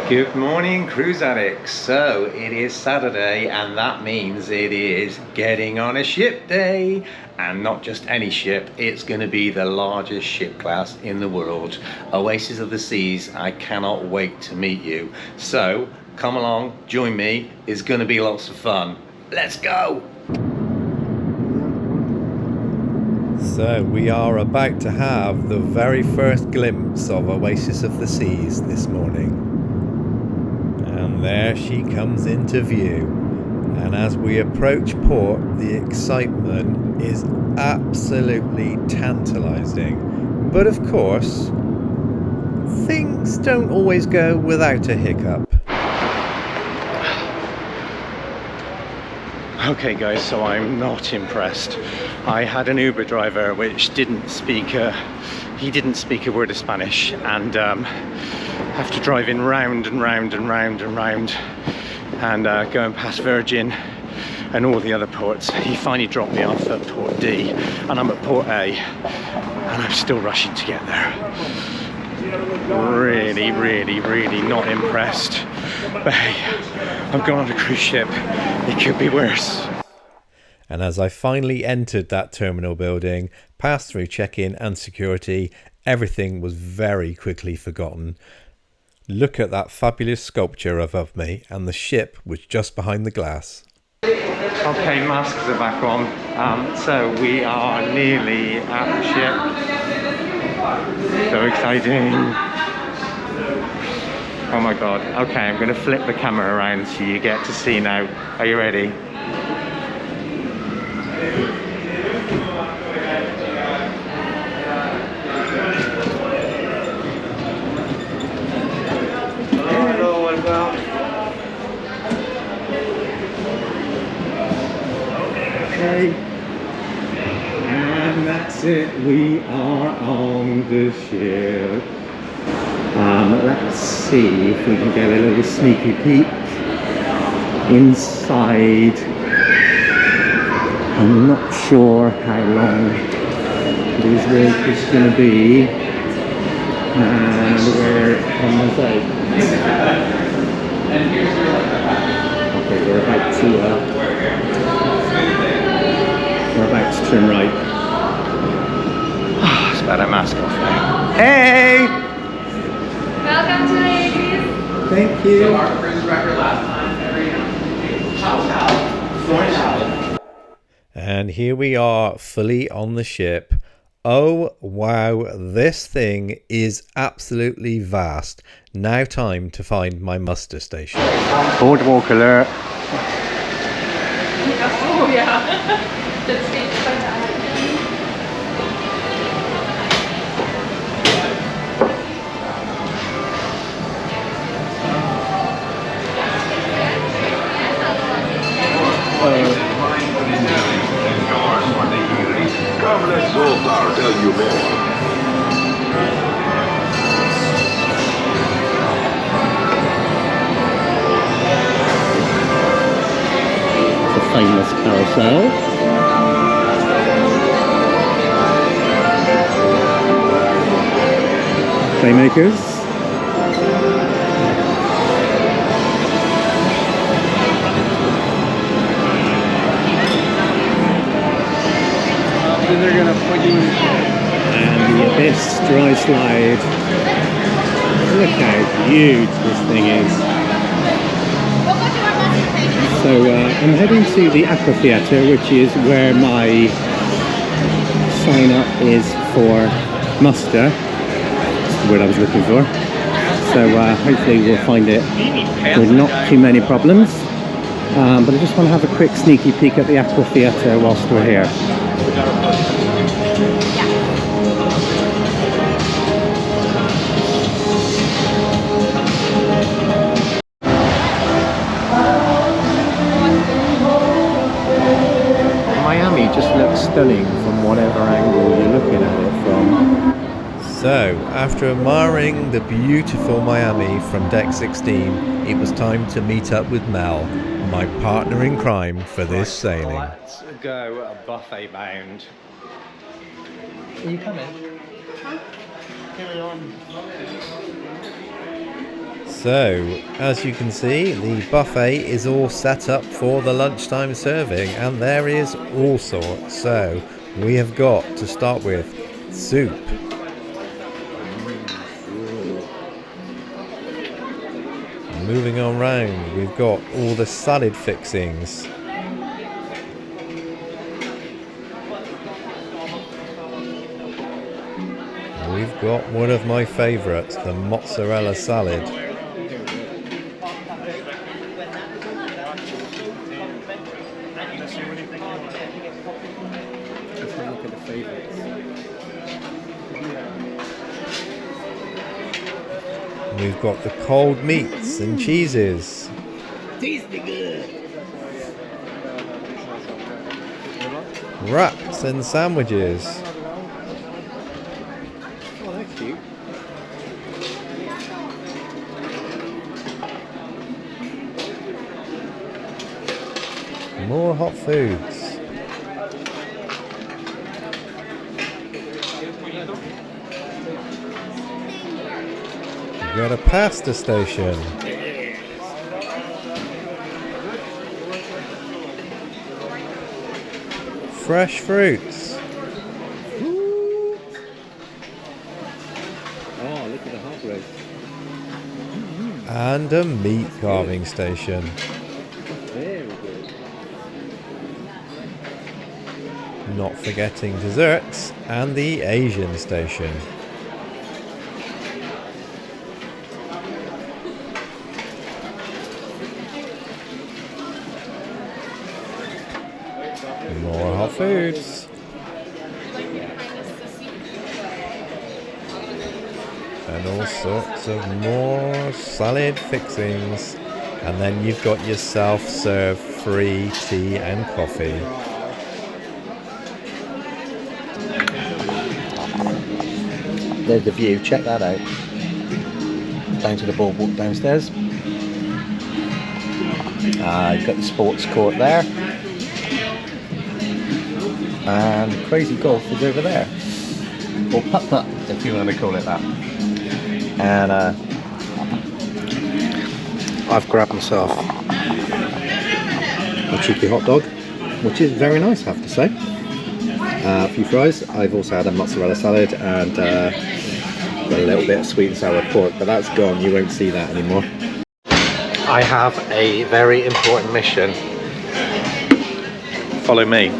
Good morning, cruise addicts. So it is Saturday, and that means it is getting on a ship day, and not just any ship. It's going to be the largest ship class in the world, Oasis of the Seas. I cannot wait to meet you. So come along, join me. It's going to be lots of fun. Let's go. So we are about to have the very first glimpse of Oasis of the Seas this morning. And there she comes into view. And as we approach port, the excitement is absolutely tantalizing. But of course, things don't always go without a hiccup. Okay guys, so I'm not impressed. I had an Uber driver which didn't speak a word of Spanish, and after driving round and round and round and round and going past Virgin and all the other ports, he finally dropped me off at Port D, and I'm at Port A, and I'm still rushing to get there. Really, really, really not impressed. But hey, I've gone on a cruise ship. It could be worse. And as I finally entered that terminal building, passed through check-in and security, everything was very quickly forgotten. Look at that fabulous sculpture above me, and the ship was just behind the glass. Okay, masks are back on. So we are nearly at the ship. So exciting. Oh my god. Okay, I'm going to flip the camera around so you get to see now. Are you ready? Hello and welcome. Okay. And that's it. We are on the ship. Let's see if we can get a little sneaky peek inside. I'm not sure how long this work is going to be and where it comes out. Okay, we're about to turn right. It's about a mask off now. Hey! Welcome to Oasis. Thank you. So our cruise record last time, and here we are, fully on the ship. Oh wow, this thing is absolutely vast. Now time to find my muster station. Boardwalk alert. Oh yeah. Das steht bei der Come, let's go, I'll tell you more. The famous carousel. Playmakers. then they're gonna put you in. And the Abyss dry slide. Look how huge this thing is. So I'm heading to the Aqua Theatre, which is where my sign up is for muster. That's the word I was looking for. So hopefully we'll find it with not too many problems. But I just want to have a quick sneaky peek at the Aqua Theatre whilst we're here. Miami just looks stunning from whatever angle you're looking at it from. So, after admiring the beautiful Miami from deck 16, it was time to meet up with Mel, my partner in crime for this sailing. Let's go buffet bound. Are you coming? Huh? Carry on. So, as you can see, the buffet is all set up for the lunchtime serving, and there is all sorts. So, we have got to start with soup. Moving on round, we've got all the salad fixings. We've got one of my favourites, the mozzarella salad. We've got the cold meats and cheeses. Tasty good. Wraps and sandwiches. Oh, they're cute. More hot foods. We've got a pasta station. Fresh fruits. Ooh. Oh, look at the hot roast. And a meat carving station. Very good. Not forgetting desserts and the Asian station. More hot foods. And all sorts of more salad fixings. And then you've got your self-serve free tea and coffee. There's the view, check that out. Down to the boardwalk downstairs. You've got the sports court there. And Crazy Golf is over there, or putt-putt if you want to call it that. And I've grabbed myself a cheeky hot dog, which is very nice, I have to say. A few fries. I've also had a mozzarella salad and got a little bit of sweet and sour pork, but that's gone, you won't see that anymore. I have a very important mission. Follow me.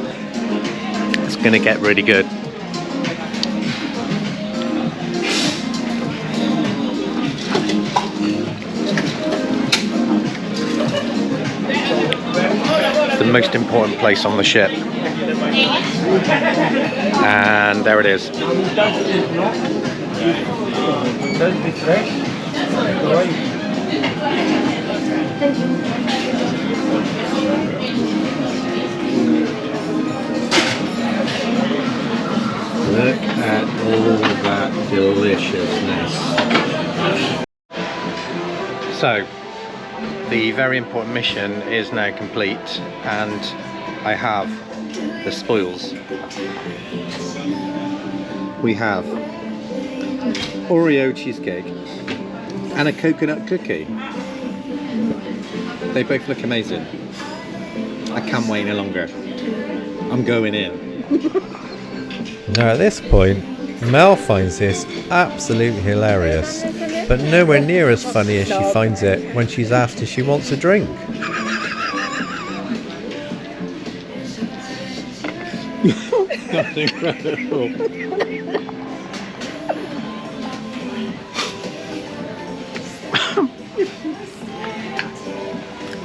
It's going to get really good. It's the most important place on the ship. And there it is. Look at all that deliciousness. So, the very important mission is now complete, and I have the spoils. We have Oreo cheesecake and a coconut cookie. They both look amazing. I can't wait any longer. I'm going in. Now at this point, Mel finds this absolutely hilarious. but nowhere near as funny as she finds it when she's asked if she wants a drink. That's incredible.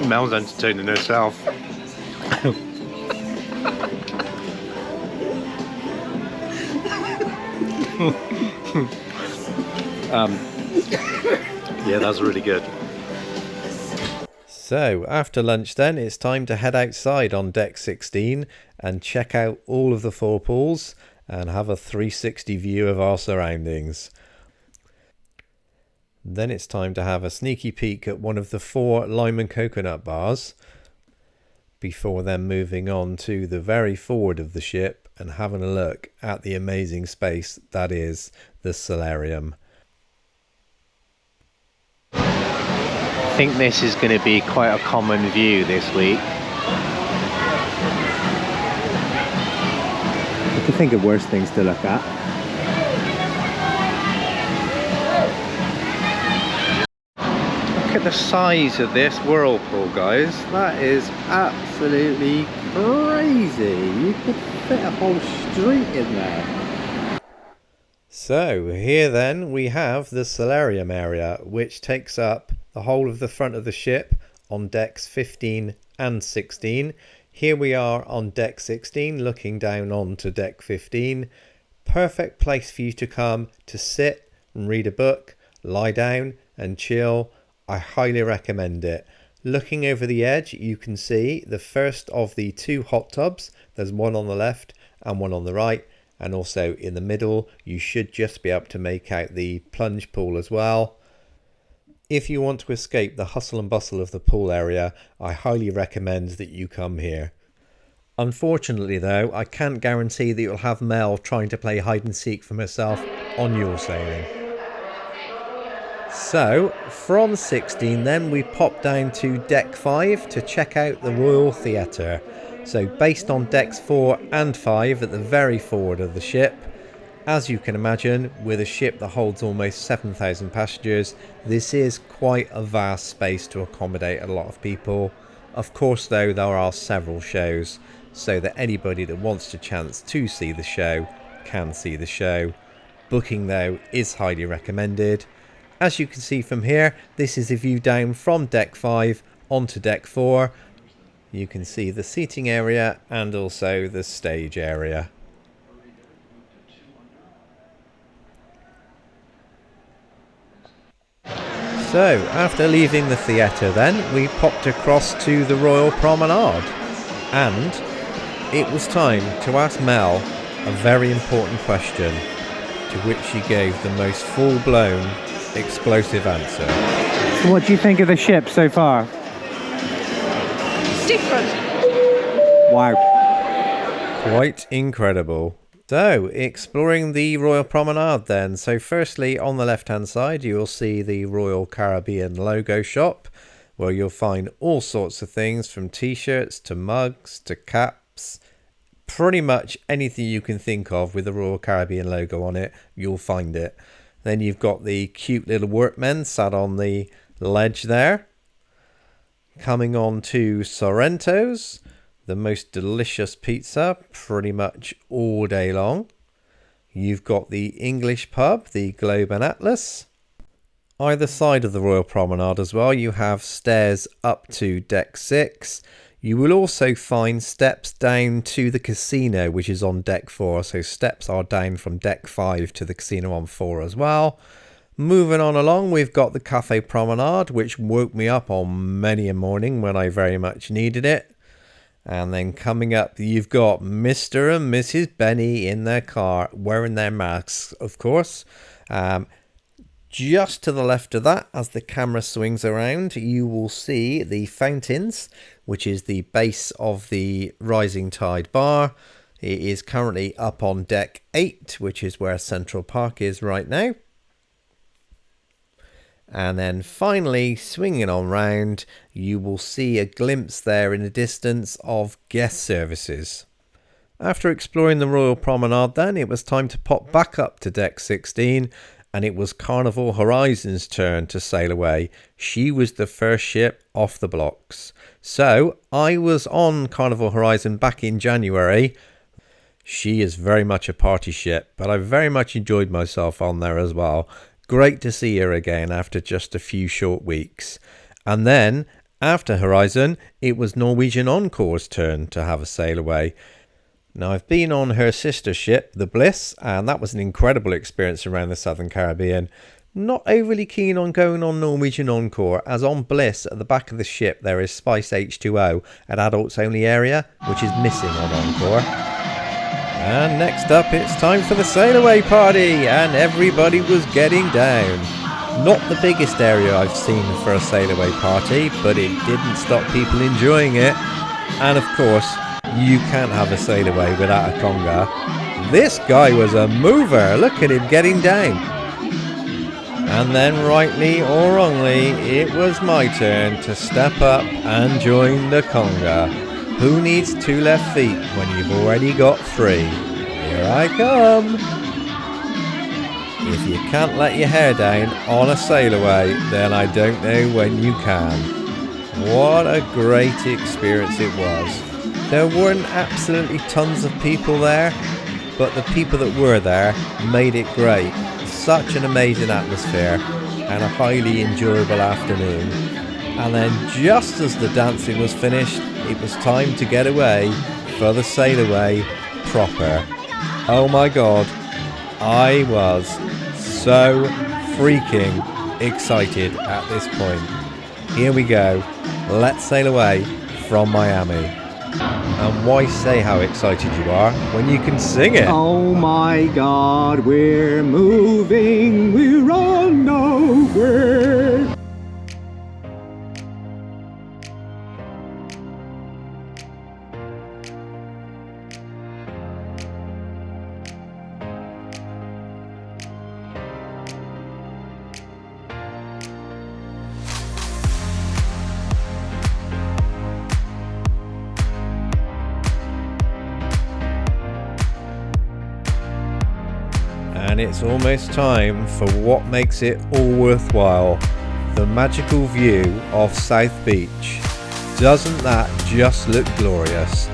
Mel's entertaining herself. Yeah, that's really good. So, after lunch then, it's time to head outside on deck 16 and check out all of the 4 pools and have a 360 view of our surroundings. Then it's time to have a sneaky peek at one of the 4 lime and coconut bars before then moving on to the very forward of the ship and having a look at the amazing space that is the solarium. I think this is going to be quite a common view this week. I can think of worse things to look at. Look at the size of this whirlpool, guys. That is absolutely crazy. You could fit a whole street in there. So here then we have the solarium area, which takes up the whole of the front of the ship on decks 15 and 16. Here we are on deck 16 looking down onto deck 15. Perfect place for you to come to sit and read a book, lie down and chill. I highly recommend it. Looking over the edge, you can see the first of the 2 hot tubs. There's one on the left and one on the right, and also in the middle you should just be able to make out the plunge pool as well. If you want to escape the hustle and bustle of the pool area, I highly recommend that you come here. Unfortunately though, I can't guarantee that you'll have Mel trying to play hide and seek from herself on your sailing. So, from 16 then we pop down to deck 5 to check out the Royal Theatre. So based on decks 4 and 5 at the very forward of the ship. As you can imagine, with a ship that holds almost 7,000 passengers, this is quite a vast space to accommodate a lot of people. Of course though, there are several shows, so that anybody that wants a chance to see the show can see the show. Booking though is highly recommended. As you can see from here, this is a view down from deck 5 onto deck 4. You can see the seating area and also the stage area. So, after leaving the theatre then, we popped across to the Royal Promenade. And it was time to ask Mel a very important question, to which she gave the most full-blown, explosive answer. So what do you think of the ship so far? It's different. Wow. Quite incredible. So, exploring the Royal Promenade then. So firstly, on the left hand side, you'll see the Royal Caribbean logo shop, where you'll find all sorts of things from t-shirts to mugs to caps. Pretty much anything you can think of with the Royal Caribbean logo on it, you'll find it. Then you've got the cute little workmen sat on the ledge there. Coming on to Sorrento's, the most delicious pizza pretty much all day long. You've got the English pub, the Globe and Atlas. Either side of the Royal Promenade as well, you have stairs up to deck 6. You will also find steps down to the casino, which is on deck 4. So steps are down from deck 5 to the casino on 4 as well. Moving on along, we've got the Cafe Promenade, which woke me up on many a morning when I very much needed it. And then coming up, you've got Mr. and Mrs. Benny in their car, wearing their masks, of course. Just to the left of that, as the camera swings around, you will see the fountains, which is the base of the Rising Tide bar. It is currently up on deck 8, which is where Central Park is right now. And then finally, swinging on round, you will see a glimpse there in the distance of guest services. After exploring the Royal Promenade then, it was time to pop back up to deck 16 and it was Carnival Horizon's turn to sail away. She was the first ship off the blocks. So I was on Carnival Horizon back in January. She is very much a party ship, but I very much enjoyed myself on there as well. Great to see her again after just a few short weeks. And then, after Horizon, it was Norwegian Encore's turn to have a sail away. Now, I've been on her sister ship, the Bliss, and that was an incredible experience around the Southern Caribbean. Not overly keen on going on Norwegian Encore, as on Bliss, at the back of the ship, there is Spice H2O, an adults only area, which is missing on Encore. And next up, it's time for the sail away party, and everybody was getting down. Not the biggest area I've seen for a sail away party, but it didn't stop people enjoying it. And of course, you can't have a sail away without a conga. This guy was a mover. Look at him getting down. And then, rightly or wrongly, it was my turn to step up and join the conga. Who needs 2 left feet when you've already got 3? Here I come. If you can't let your hair down on a sail away, then I don't know when you can. What a great experience it was. There weren't absolutely tons of people there, but the people that were there made it great. Such an amazing atmosphere and a highly enjoyable afternoon. And then just as the dancing was finished, it was time to get away for the sail away proper. Oh my god, I was so freaking excited at this point. Here we go, let's sail away from Miami. And why say how excited you are when you can sing it? Oh my god, we're moving, we're on nowhere. And it's almost time for what makes it all worthwhile, the magical view of South Beach. Doesn't that just look glorious?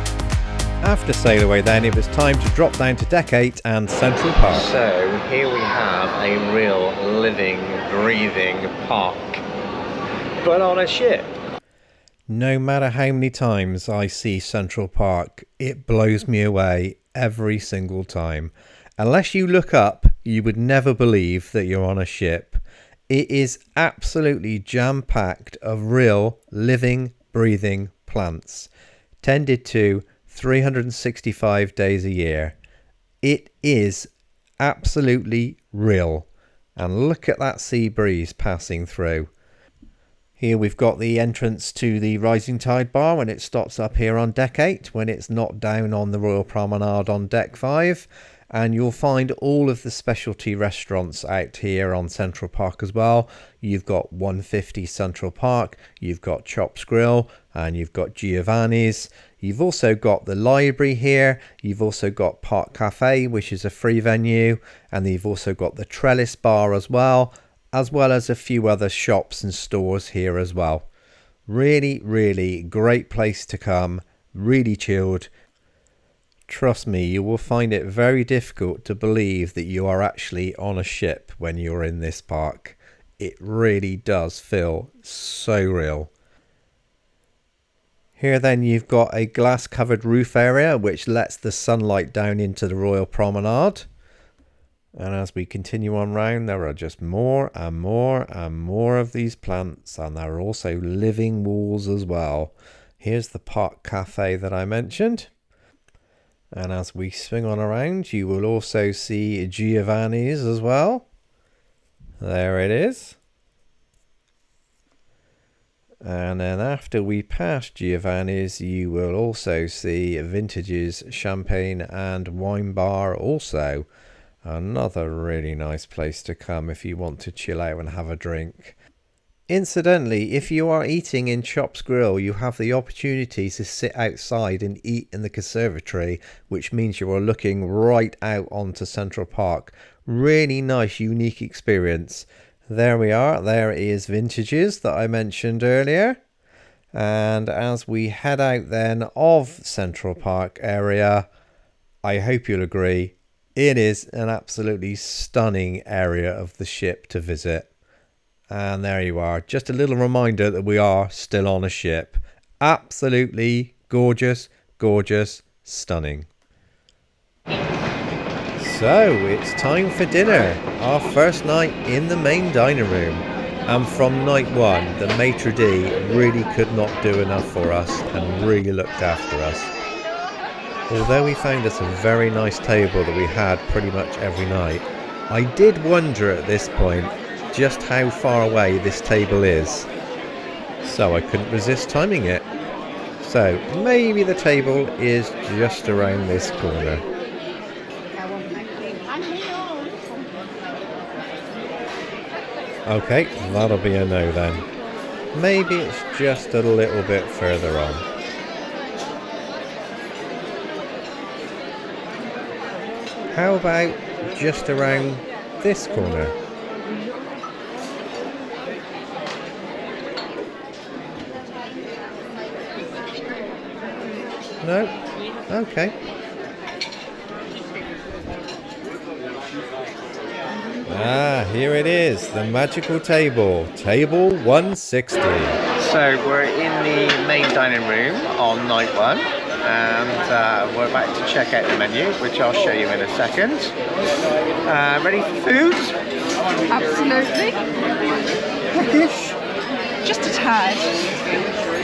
After sail away then, it was time to drop down to Deck 8 and Central Park. So here we have a real living, breathing park, but on a ship. No matter how many times I see Central Park, it blows me away every single time. Unless you look up, you would never believe that you're on a ship. It is absolutely jam-packed of real, living, breathing plants, tended to 365 days a year. It is absolutely real. And look at that sea breeze passing through. Here we've got the entrance to the Rising Tide Bar when it stops up here on Deck 8, when it's not down on the Royal Promenade on Deck 5. And you'll find all of the specialty restaurants out here on Central Park as well. You've got 150 Central Park, you've got Chops Grill, and you've got Giovanni's. You've also got the library here. You've also got Park Cafe, which is a free venue. And you've also got the Trellis Bar as well as a few other shops and stores here as well. Really, really great place to come. Really chilled. Trust me, you will find it very difficult to believe that you are actually on a ship when you're in this park. It really does feel so real. Here then you've got a glass covered roof area which lets the sunlight down into the Royal Promenade. And as we continue on round, there are just more and more and more of these plants, and there are also living walls as well. Here's the Park Cafe that I mentioned. And as we swing on around, you will also see Giovanni's as well. There it is. And then after we pass Giovanni's, you will also see Vintage's Champagne and Wine Bar also. Another really nice place to come if you want to chill out and have a drink. Incidentally, if you are eating in Chop's Grill, you have the opportunity to sit outside and eat in the conservatory, which means you are looking right out onto Central Park. Really nice, unique experience. There we are. There is Vintages that I mentioned earlier. And as we head out then of Central Park area, I hope you'll agree, it is an absolutely stunning area of the ship to visit. And there you are. Just a little reminder that we are still on a ship. Absolutely gorgeous, gorgeous, stunning. So it's time for dinner. Our first night in the main dining room. And from night one, the maitre d' really could not do enough for us and really looked after us. Although we found us a very nice table that we had pretty much every night, I did wonder at this point just how far away this table is, so I couldn't resist timing it. So maybe the table is just around this corner. Okay, that'll be a no then. Maybe it's just a little bit further on. How about just around this corner? No? Okay. Here it is, the magical table, table 160. So we're in the main dining room on night one, and we're about to check out the menu, which I'll show you in a second. Ready for food? Absolutely. Peckish? Just a tad.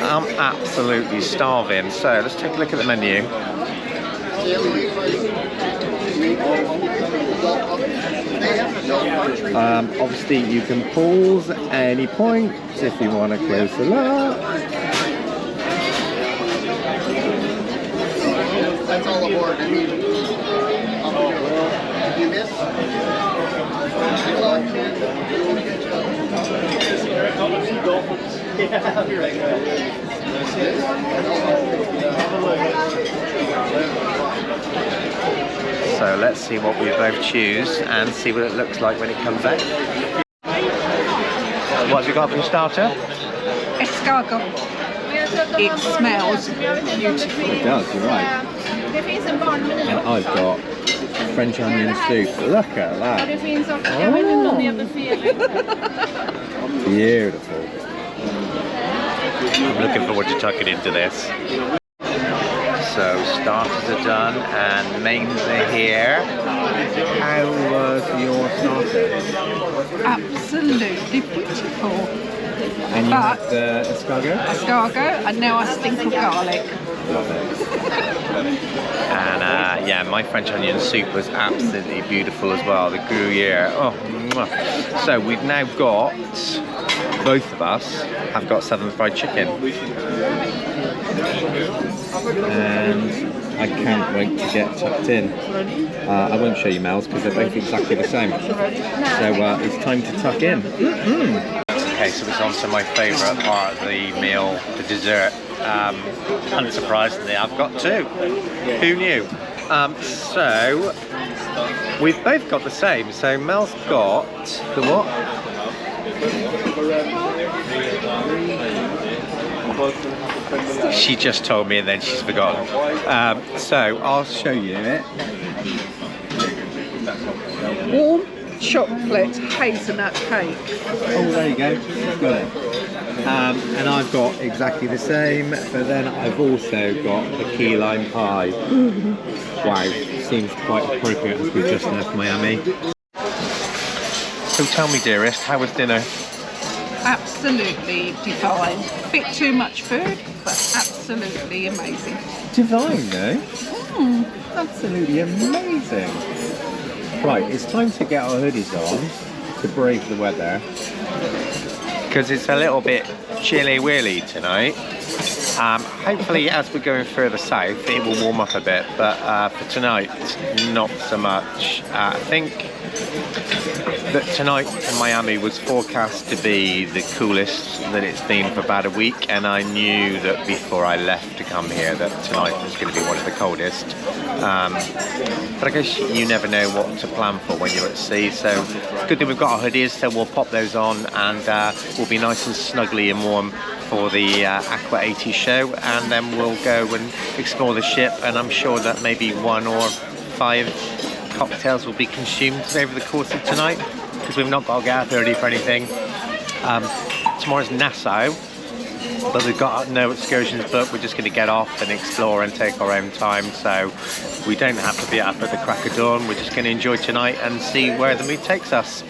I'm absolutely starving, so let's take a look at the menu. Obviously you can pause at any point if you want to close the lock. That's all aboard. You miss? So let's see what we both choose and see what it looks like when it comes out. What have you got for your starter? Escargot. It smells beautiful. It does, you're right. And I've got French onion soup. Look at that. Oh. Beautiful. I'm looking forward to tucking into this. So starters are done and mains are here. How was your starter? Absolutely beautiful. And you had the escargot? Escargot, and now I stink of garlic. Love it. And yeah, my French onion soup was absolutely beautiful as well. The Gruyere. Oh, mwah. So we've now got, both of us have got Southern Fried Chicken. And I can't wait to get tucked in. I won't show you Mel's because they're both exactly the same. So it's time to tuck in. Okay, so it's on to my favourite part of the meal, the dessert. Unsurprisingly, I've got two. Who knew? So we've both got the same. So Mel's got the what? She just told me and then she's forgotten. So I'll show you it. Warm chocolate hazelnut cake. Oh, there you go. Got it. And I've got exactly the same, but then I've also got the key lime pie. Wow, seems quite appropriate as we've just left Miami. So tell me, dearest, how was dinner? Absolutely divine. Bit too much food, but absolutely amazing. Divine, though. Absolutely amazing. Right, it's time to get our hoodies on to brave the weather. Because it's a little bit chilly-willy tonight. Hopefully as we're going further south it will warm up a bit, but for tonight not so much. I think that tonight in Miami was forecast to be the coolest that it's been for about a week, and I knew that before I left to come here that tonight was going to be one of the coldest. But I guess you never know what to plan for when you're at sea, so it's good that we've got our hoodies, so we'll pop those on and we'll be nice and snuggly and warm for the Aqua 80 show, and then we'll go and explore the ship, and I'm sure that maybe 1 or 5 cocktails will be consumed over the course of tonight, because we've not got to get up early for anything. Tomorrow's Nassau, but we've got no excursions booked. We're just going to get off and explore and take our own time, so we don't have to be up at the crack of dawn. We're just going to enjoy tonight and see where the mood takes us.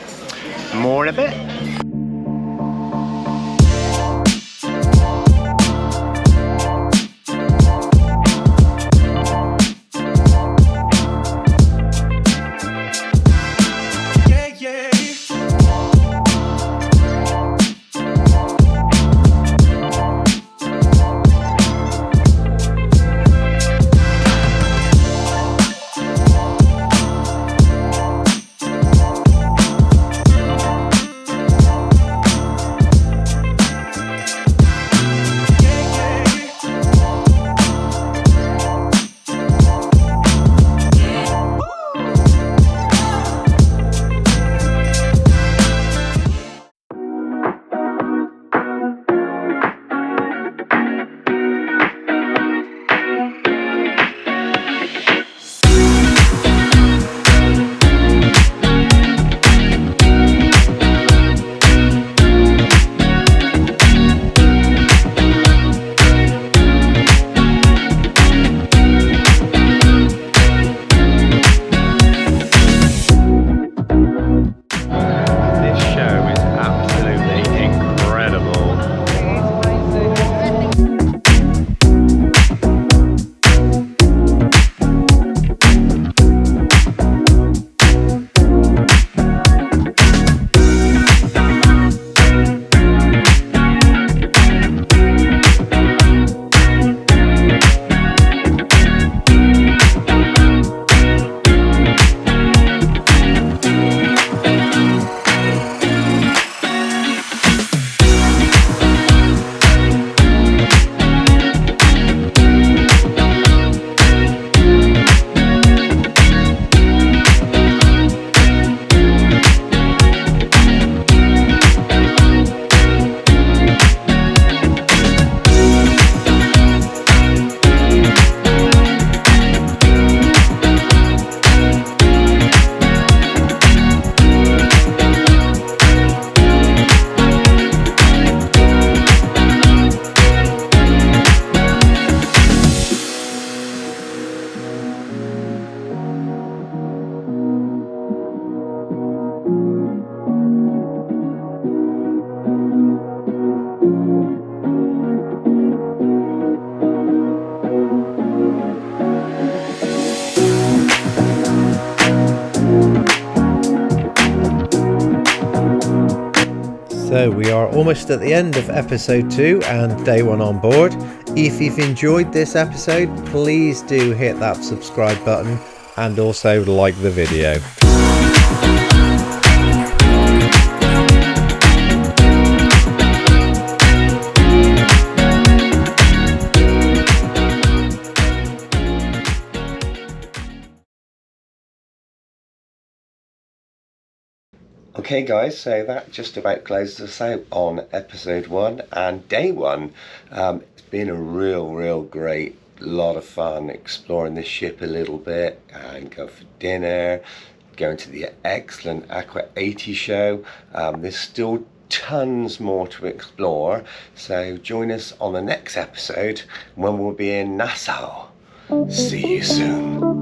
More in a bit. So we are almost at the end of episode 2 and day 1 on board. If you've enjoyed this episode, please do hit that subscribe button and also like the video. Okay guys, so that just about closes us out on episode 1 and day 1. It's been a real great lot of fun exploring this ship a little bit and go for dinner, going to the excellent Aqua 80 show. There's still tons more to explore, so join us on the next episode when we'll be in Nassau. See you soon.